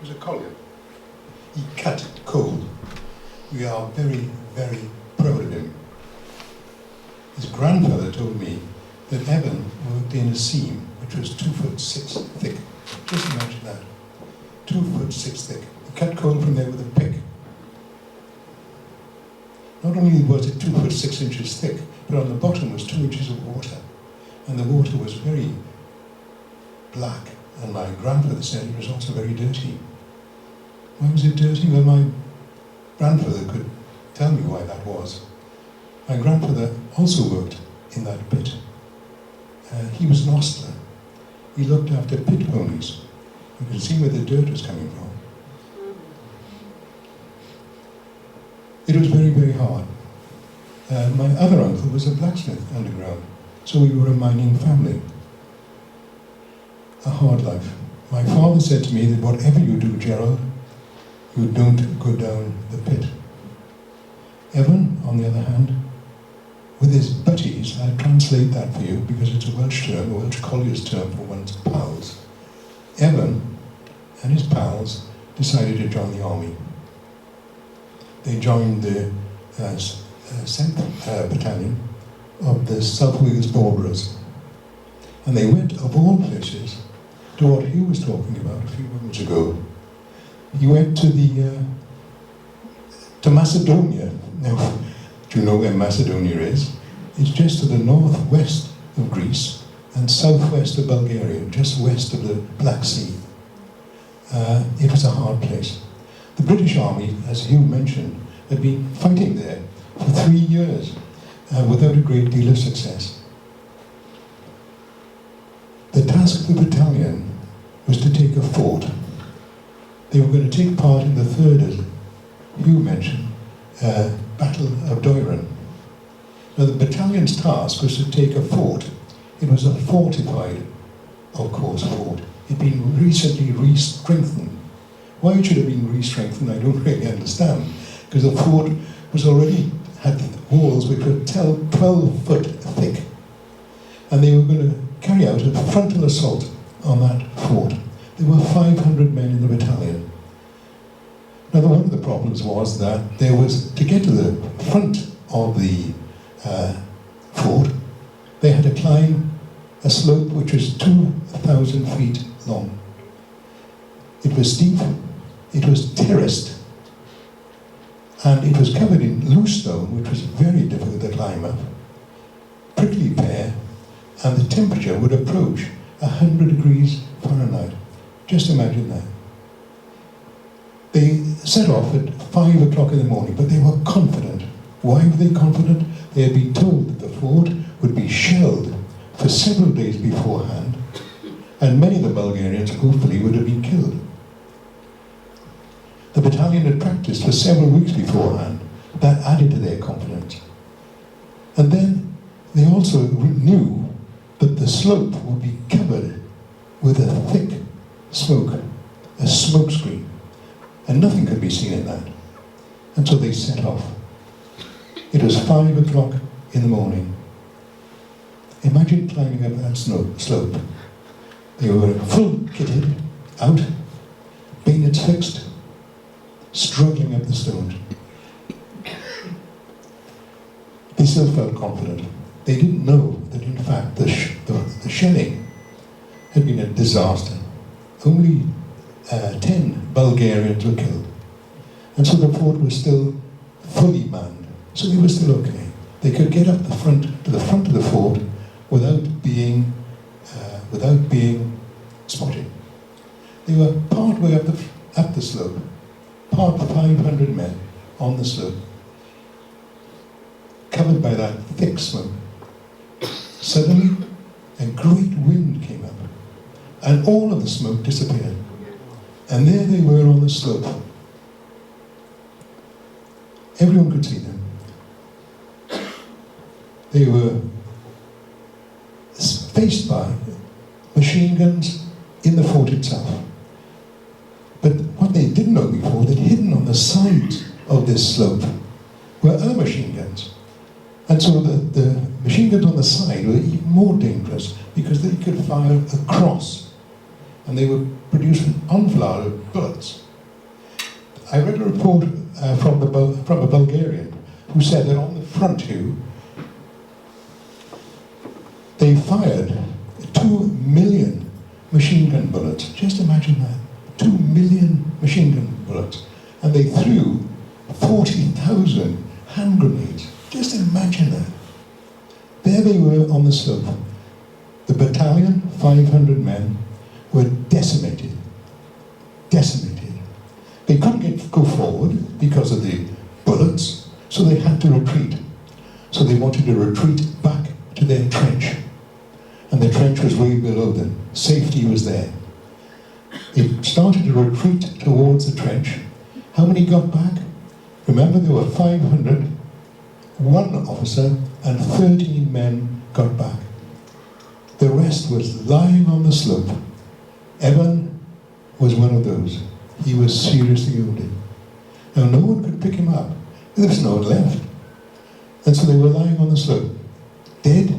He was a collier. He cut coal. We are very, very proud of him. His grandfather told me that Evan worked in a seam which was 2'6" thick. Just imagine that. 2'6" thick. He cut coal from there with a pick. Not only was it 2'6" thick, but on the bottom was 2 inches of water. And the water was very black. And my grandfather said it was also very dirty. Why was it dirty? Well, my grandfather could tell me why that was. My grandfather also worked in that pit. He was an ostler. He looked after pit ponies. You could see where the dirt was coming from. It was very, very hard. My other uncle was a blacksmith underground, so we were a mining family. A hard life. My father said to me that whatever you do, Gerald, you don't go down the pit. Evan, on the other hand, with his buddies, I'll translate that for you because it's a Welsh term, a Welsh collier's term for one's pals. Evan and his pals decided to join the army. They joined the 10th Battalion of the South Wales Borderers. And they went, of all places, to what Hugh was talking about a few moments ago. He went to Macedonia. Now, do you know where Macedonia is? It's just to the northwest of Greece and southwest of Bulgaria, just west of the Black Sea. It was a hard place. The British Army, as Hugh mentioned, had been fighting there for 3 years without a great deal of success. The task of the battalion was to take a fort. They were going to take part in the third, as Hugh mentioned, Battle of Doiran. Now the battalion's task was to take a fort. It was a fortified, of course, fort. It had been recently re-strengthened. Why it should have been re-strengthened, I don't really understand, because the fort was already had walls which were 12 foot thick, and they were going to carry out a frontal assault on that fort. There were 500 men in the battalion. Now, one of the problems was that there was, to get to the front of the fort, they had to climb a slope which was 2,000 feet long. It was steep, it was terraced, and it was covered in loose stone, which was very difficult to climb up, prickly pear, and the temperature would approach 100 degrees Fahrenheit. Just imagine that. They set off at 5 o'clock in the morning, but they were confident. Why were they confident? They had been told that the fort would be shelled for several days beforehand, and many of the Bulgarians, hopefully, would have been killed. The battalion had practiced for several weeks beforehand. That added to their confidence. And then they also knew that the slope would be covered with a thick smoke, a smoke screen, and nothing could be seen in that. And so they set off. It was 5 o'clock in the morning. Imagine climbing up that slope. They were full kitted, out, bayonets fixed, struggling up the stones. They still felt confident. They didn't know that, in fact, the shelling had been a disaster. Only 10 Bulgarians were killed. And so the fort was still fully manned. So they were still okay. They could get up to the front of the fort without being spotted. They were part way up the slope, part 500 men on the slope, covered by that thick smoke. Suddenly, a great wind came up, and all of the smoke disappeared. And there they were on the slope. Everyone could see them. They were faced by machine guns in the fort itself. But what they didn't know before, that hidden on the sides of this slope were other machine guns. And so the machine guns on the side were even more dangerous because they could fire across and they were producing enfilade of bullets. I read a report from a Bulgarian who said that on the front here, they fired 2 million machine gun bullets. Just imagine that. 2 million machine gun bullets. And they threw 40,000 hand grenades. Just imagine that. There they were on the slope. The battalion, 500 men, were decimated. Decimated. They couldn't go forward because of the bullets, so they had to retreat. So they wanted to retreat back to their trench. And the trench was way below them. Safety was there. They started to retreat towards the trench. How many got back? Remember, there were 500, one officer and 13 men got back. The rest was lying on the slope. Evan was one of those. He was seriously wounded. Now, no one could pick him up. There was no one left. And so they were lying on the slope, dead,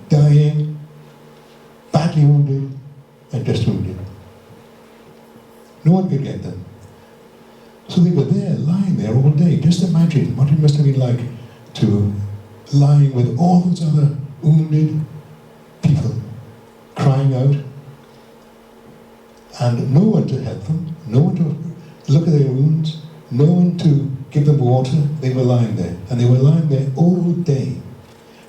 dying, badly wounded, and just wounded. No one could get them. So they were there, lying there all day. Just imagine what it must have been like to lying with all those other wounded people, crying out, and no one to help them, no one to look at their wounds, no one to give them water. They were lying there, and they were lying there all day.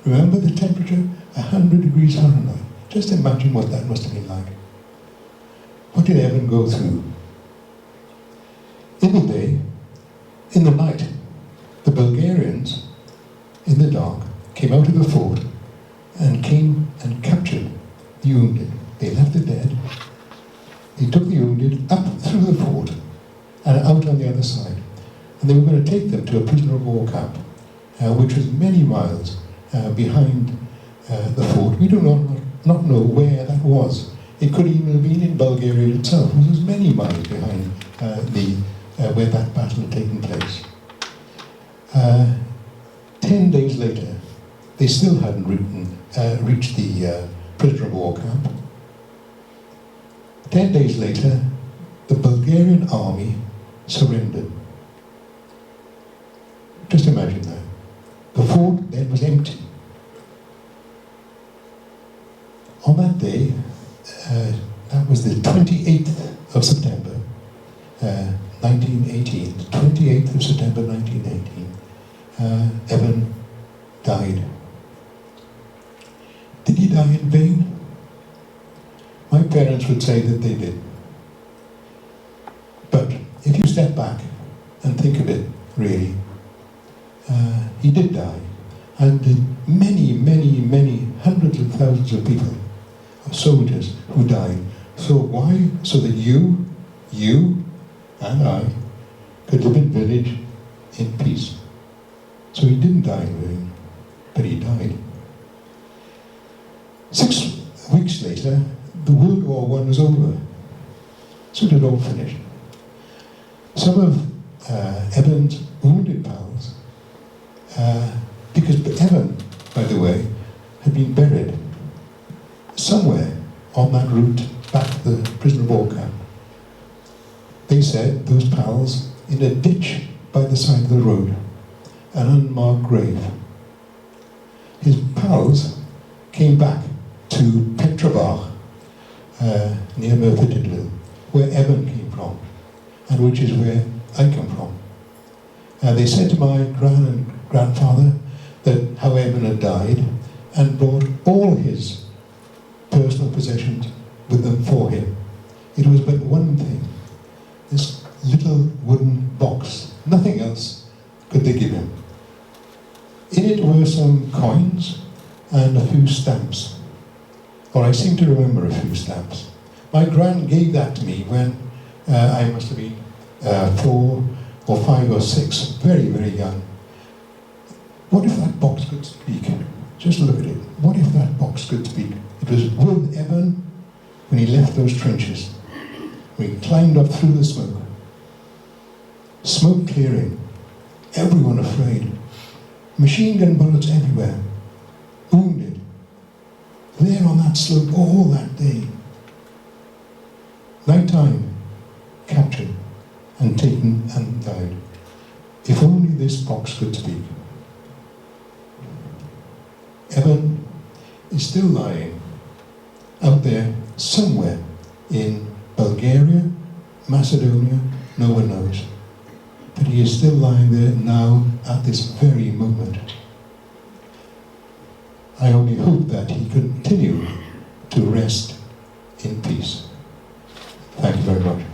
Remember the temperature? 100 degrees Fahrenheit. Just imagine what that must have been like. What did Evan go through? In the day, in the night, the Bulgarians, in the dark, came out of the fort and came and captured the wounded. They left the dead. They took the wounded up through the fort and out on the other side. And they were going to take them to a prisoner of war camp, which was many miles behind the fort. We do not know where that was. It could even have been in Bulgaria itself. It was many miles behind where that battle had taken place. 10 days later, they still hadn't reached the prisoner of war camp. 10 days later, the Bulgarian army surrendered. Just imagine that. The fort then was empty. On that day, that was the 28th of September, 1918, the 28th of September 1918, Evan died. Did he die in vain? My parents would say that they did. But if you step back and think of it, really, he did die. And many, many, many hundreds of thousands of people, soldiers who died. So why? So that you and I could live in village in peace. So he didn't die in vain, but he died. 6 weeks later, the World War I was over. So it had all finished. Some of Evan's wounded pals, because Evan, by the way, had been buried somewhere on that route back to the prisoner of war camp. They said, those pals, in a ditch by the side of the road, an unmarked grave. His pals came back to Petrovar, near Merthyr Tydfil, where Evan came from, and which is where I come from. They said to my grandfather that how Evan had died, and brought all his personal possessions with them for him. It was but one thing, this little wooden box. Nothing else could they give him. In it were some coins and a few stamps. Or I seem to remember a few stamps. My gran gave that to me when I must have been 4 or 5 or 6, very, very young. What if that box could speak? Just look at it. What if that box could speak? It was with Evan when he left those trenches. We climbed up through the smoke. Smoke clearing. Everyone afraid. Machine gun bullets everywhere. Wounded. There on that slope all that day. Nighttime, captured and taken and died. If only this box could speak. Evan is still lying out there somewhere in Bulgaria, Macedonia, no one knows. But he is still lying there now at this very moment. I only hope that he continue to rest in peace. Thank you very much.